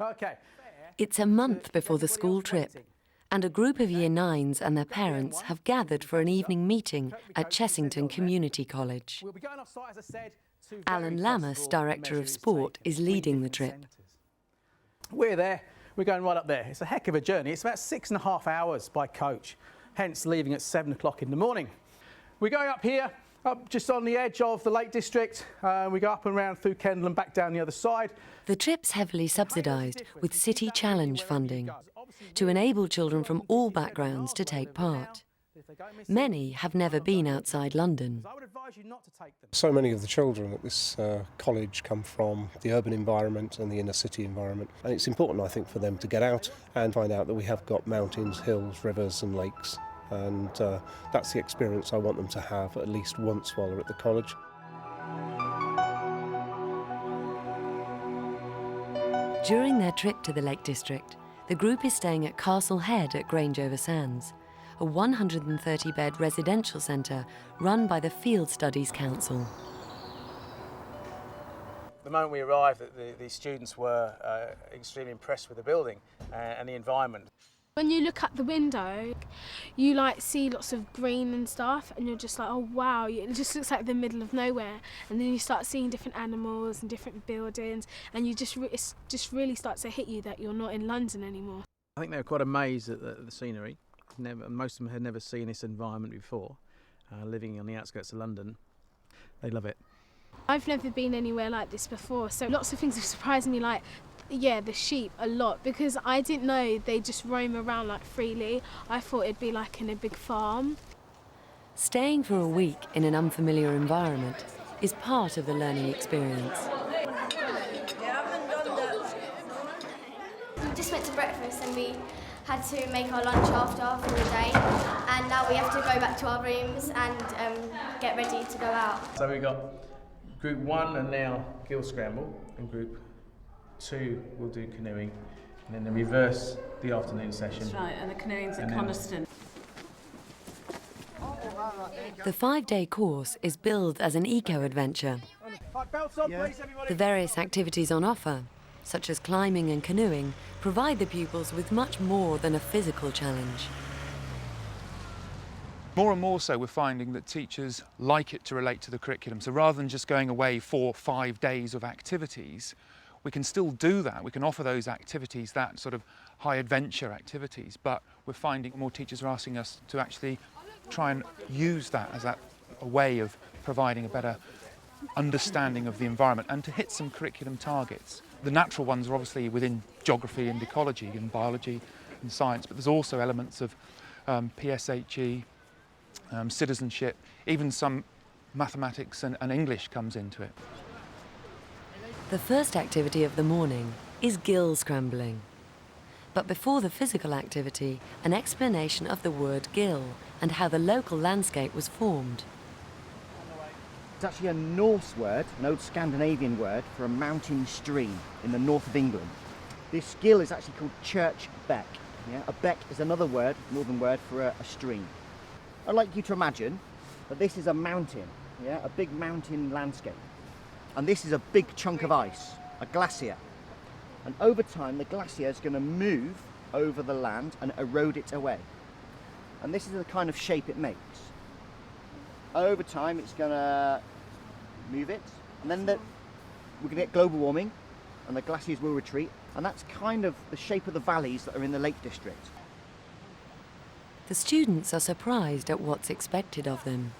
Okay. It's a month before the school trip, and a group of Year 9s and their parents have gathered for an evening meeting at Chessington Community College. We'll be going off site, as I said, to Alan very Lammas, festival Director of measures Sport, taken is at leading 3 the different trip. centres. We're there. We're going right up there. It's a heck of a journey. It's about 6.5 hours by coach, hence leaving at 7 o'clock in the morning. We're going up here, up just on the edge of the Lake District. We go up and round through Kendal and back down the other side. The trip's heavily subsidised with City Challenge funding to enable children from all backgrounds to take part. Many have never been outside London. So many of the children at this college come from the urban environment and the inner city environment, and it's important, I think, for them to get out and find out that we have got mountains, hills, rivers and lakes, and that's the experience I want them to have at least once while they're at the college. During their trip to the Lake District, the group is staying at Castle Head at Grange-over-Sands, a 130-bed residential centre run by the Field Studies Council. The moment we arrived, the students were extremely impressed with the building and the environment. When you look out the window, you see lots of green and stuff, and you're just like, oh wow, it just looks like the middle of nowhere. And then you start seeing different animals and different buildings, and it just really starts to hit you that you're not in London anymore. I think they were quite amazed at the scenery. Most of them had never seen this environment before, living on the outskirts of London. They love it. I've never been anywhere like this before, so lots of things have surprised me, the sheep a lot, because I didn't know they just roam around freely. I thought it'd be like in a big farm. Staying for a week in an unfamiliar environment is part of the learning experience. We just went to breakfast and we had to make our lunch after the day, and now we have to go back to our rooms and get ready to go out. So we got Group 1 and now Gill Scramble, and Group 2 will do canoeing, and then reverse the afternoon session. That's right, and the canoeing's at Coniston. The 5-day course is billed as an eco-adventure. The various activities on offer, such as climbing and canoeing, provide the pupils with much more than a physical challenge. More and more so, we're finding that teachers like it to relate to the curriculum. So rather than just going away for 5 days of activities, we can still do that. We can offer those activities, that sort of high adventure activities, but we're finding more teachers are asking us to actually try and use that as a way of providing a better understanding of the environment and to hit some curriculum targets. The natural ones are obviously within geography and ecology and biology and science, but there's also elements of PSHE, citizenship, even some mathematics and English comes into it. The first activity of the morning is gill scrambling. But before the physical activity, an explanation of the word gill and how the local landscape was formed. It's actually a Norse word, an old Scandinavian word for a mountain stream in the north of England. This gill is actually called church beck. Yeah? A beck is another word, northern word, for a stream. I'd like you to imagine that this is a mountain, a big mountain landscape. And this is a big chunk of ice, a glacier. And over time, the glacier is going to move over the land and erode it away. And this is the kind of shape it makes. Over time, it's going to move it, and then we're going to get global warming, and the glaciers will retreat, and that's kind of the shape of the valleys that are in the Lake District. The students are surprised at what's expected of them.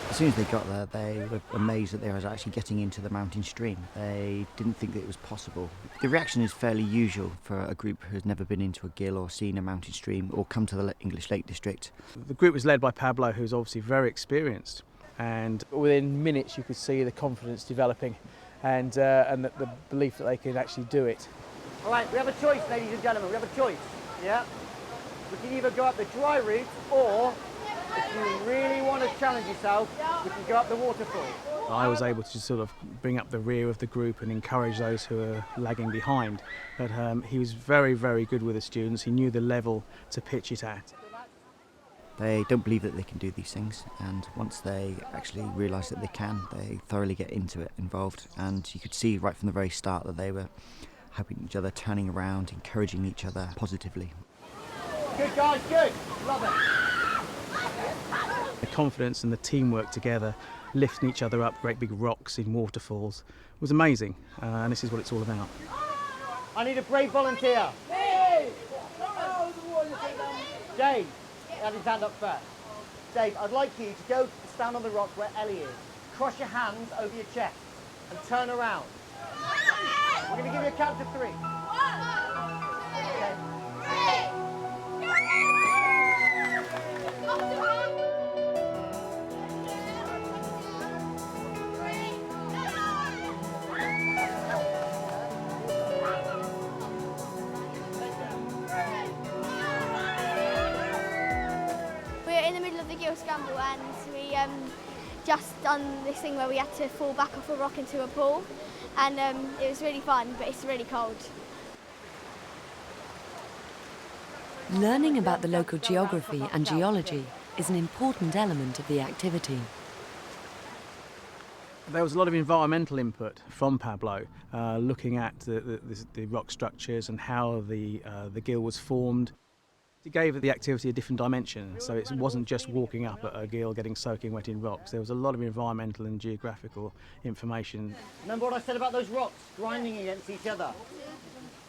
As soon as they got there, they were amazed that they were actually getting into the mountain stream. They didn't think that it was possible. The reaction is fairly usual for a group who's never been into a gill or seen a mountain stream or come to the English Lake District. The group was led by Pablo, who's obviously very experienced, and within minutes you could see the confidence developing and the belief that they could actually do it. All right, we have a choice, ladies and gentlemen, we have a choice, yeah? We can either go up the dry route, or if you really want to challenge yourself, we can go up the waterfall. I was able to sort of bring up the rear of the group and encourage those who are lagging behind. But he was very, very good with the students. He knew the level to pitch it at. They don't believe that they can do these things, and once they actually realise that they can, they thoroughly get into it, involved, and you could see right from the very start that they were helping each other, turning around, encouraging each other positively. Good guys, good! Love it! The confidence and the teamwork together, lifting each other up great big rocks in waterfalls, was amazing, and this is what it's all about. I need a brave volunteer. Dave, had his hand up first. Dave, I'd like you to go stand on the rock where Ellie is. Cross your hands over your chest and turn around. We're going to give you a count to 3. Okay. We're in the middle of the gill scramble and we just done this thing where we had to fall back off a rock into a pool, and it was really fun, but it's really cold. Learning about the local geography and geology is an important element of the activity. There was a lot of environmental input from Pablo, looking at the rock structures and how the gill was formed. It gave the activity a different dimension, so it wasn't just walking up at a gill getting soaking wet in rocks. There was a lot of environmental and geographical information. Remember what I said about those rocks grinding against each other?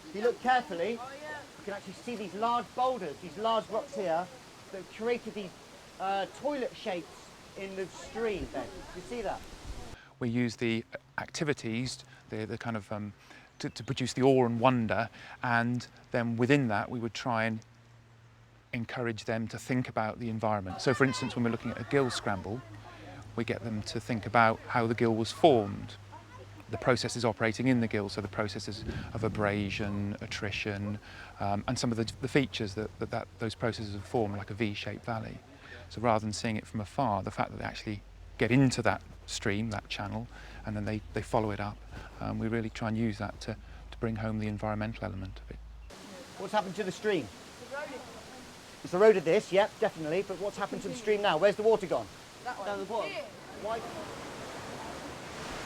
If you look carefully, you can actually see these large boulders, these large rocks here, that have created these toilet shapes in the stream then. Do you see that? We use the activities, the kind of, to produce the awe and wonder, and then within that we would try and encourage them to think about the environment. So for instance, when we're looking at a gill scramble, we get them to think about how the gill was formed, the processes operating in the gill, so the processes of abrasion, attrition, and some of the features that those processes have formed, like a V-shaped valley. So rather than seeing it from afar, the fact that they actually get into that stream, that channel, and then they follow it up, we really try and use that to bring home the environmental element of it. What's happened to the stream? It's eroded this, yep, definitely, but what's happened to the stream now? Where's the water gone? Down the bottom. Why?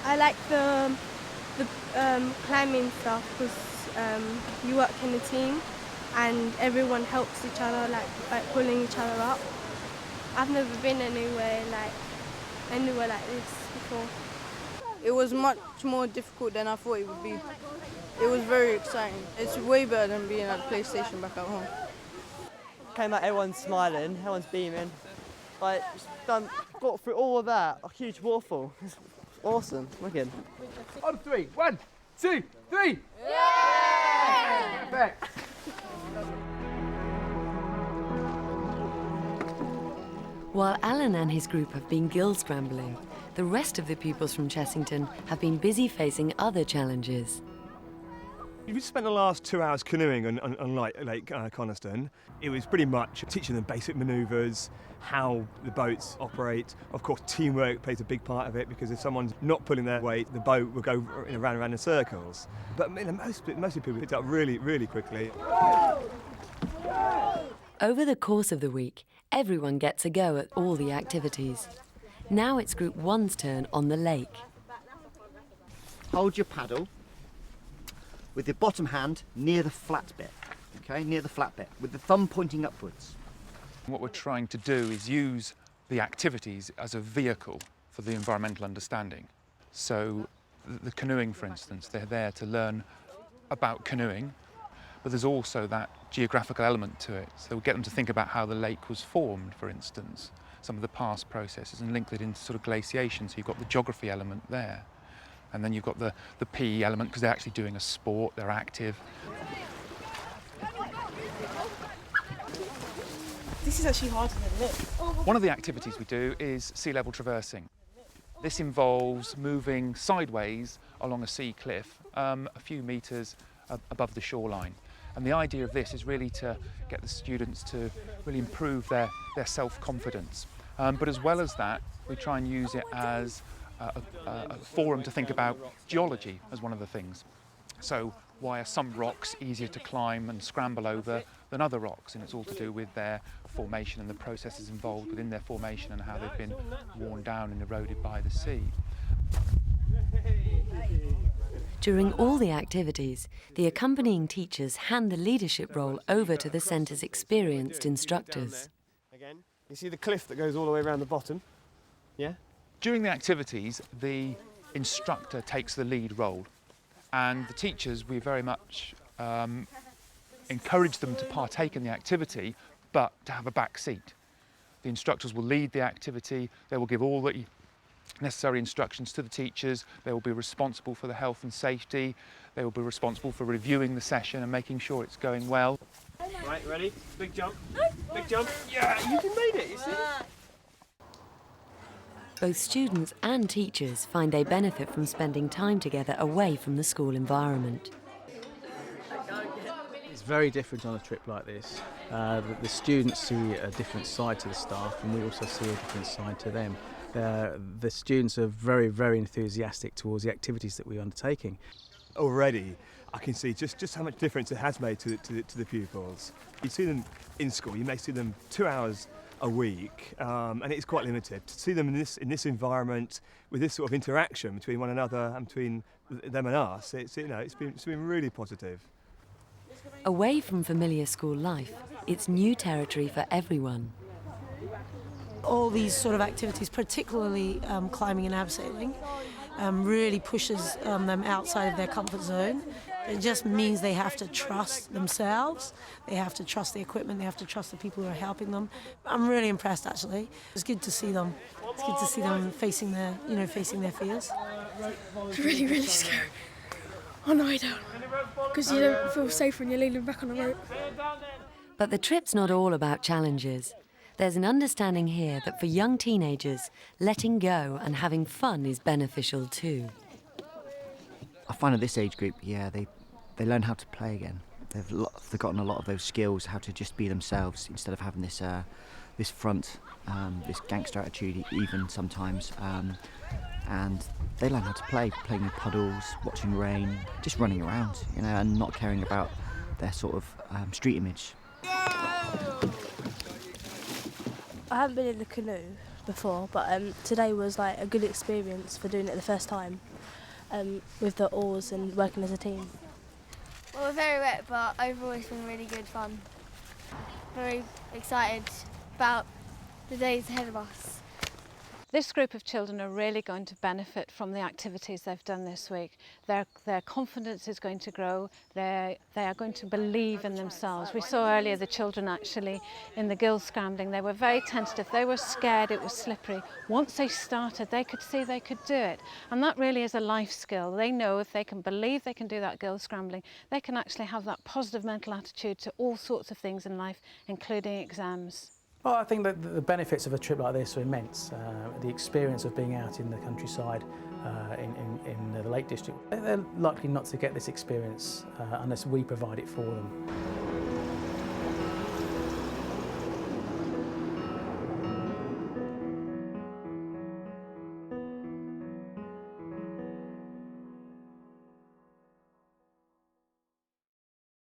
I like the climbing stuff because you work in a team and everyone helps each other, like pulling each other up. I've never been anywhere like this before. It was much more difficult than I thought it would be. It was very exciting. It's way better than being at the PlayStation back at home. Came out, everyone's smiling, everyone's beaming. Like, got through all of that, a huge waterfall. It's awesome, wicked. On 3, 1, 2, 3! Yeah! Perfect. While Alan and his group have been gill scrambling, the rest of the pupils from Chessington have been busy facing other challenges. We spent the last 2 hours canoeing on Lake Coniston. It was pretty much teaching them basic manoeuvres, how the boats operate. Of course, teamwork plays a big part of it, because if someone's not pulling their weight, the boat will go round and round in circles. But most people picked up really, really quickly. Over the course of the week, everyone gets a go at all the activities. Now it's Group 1's turn on the lake. Hold your paddle with the bottom hand near the flat bit, okay, near the flat bit, with the thumb pointing upwards. What we're trying to do is use the activities as a vehicle for the environmental understanding. So the canoeing, for instance, they're there to learn about canoeing, but there's also that geographical element to it. So we get them to think about how the lake was formed, for instance, some of the past processes, and link it into sort of glaciation, so you've got the geography element there. And then you've got the PE element, because they're actually doing a sport, they're active. This is actually harder than this. One of the activities we do is sea level traversing. This involves moving sideways along a sea cliff a few metres above the shoreline. And the idea of this is really to get the students to really improve their self-confidence. But as well as that, we try and use it as a forum to think about geology as one of the things. So why are some rocks easier to climb and scramble over than other rocks, and it's all to do with their formation and the processes involved within their formation and how they've been worn down and eroded by the sea. During all the activities, the accompanying teachers hand the leadership role over to the centre's experienced instructors. Again, you see the cliff that goes all the way around the bottom? Yeah? During the activities, the instructor takes the lead role, and the teachers, we very much encourage them to partake in the activity, but to have a back seat. The instructors will lead the activity, they will give all the necessary instructions to the teachers, they will be responsible for the health and safety, they will be responsible for reviewing the session and making sure it's going well. Right, ready? Big jump. Big jump. Yeah, you can made it, you see? Both students and teachers find they benefit from spending time together away from the school environment. It's very different on a trip like this. The students see a different side to the staff, and we also see a different side to them. The students are very, very enthusiastic towards the activities that we're undertaking. Already, I can see just how much difference it has made to the pupils. You see them in school, you may see them 2 hours a week, and it's quite limited. To see them in this environment with this sort of interaction between one another and between them and us, it's been really positive. Away from familiar school life, it's new territory for everyone. All these sort of activities, particularly climbing and abseiling, really pushes them outside of their comfort zone. It just means they have to trust themselves, they have to trust the equipment, they have to trust the people who are helping them. I'm really impressed, actually. It's good to see them. It's good to see them facing their fears. It's really, really scary. On the way down, because you don't feel safe when you're leaning back on the rope. But the trip's not all about challenges. There's an understanding here that for young teenagers, letting go and having fun is beneficial too. I find at this age group, yeah, they learn how to play again. They've forgotten a lot of those skills, how to just be themselves instead of having this front, this gangster attitude even sometimes. And they learn how to play, playing with puddles, watching rain, just running around, and not caring about their sort of street image. I haven't been in the canoe before, but today was like a good experience for doing it the first time, with the oars and working as a team. Well, we're very wet, but overall it's been really good fun. Very excited about the days ahead of us. This group of children are really going to benefit from the activities they've done this week. Their confidence is going to grow. They are going to believe in themselves. We saw earlier the children actually in the gill scrambling. They were very tentative. They were scared it was slippery. Once they started, they could see they could do it. And that really is a life skill. They know if they can believe they can do that gill scrambling, they can actually have that positive mental attitude to all sorts of things in life, including exams. Well, I think that the benefits of a trip like this are immense. The experience of being out in the countryside, in the Lake District, they're likely not to get this experience unless we provide it for them.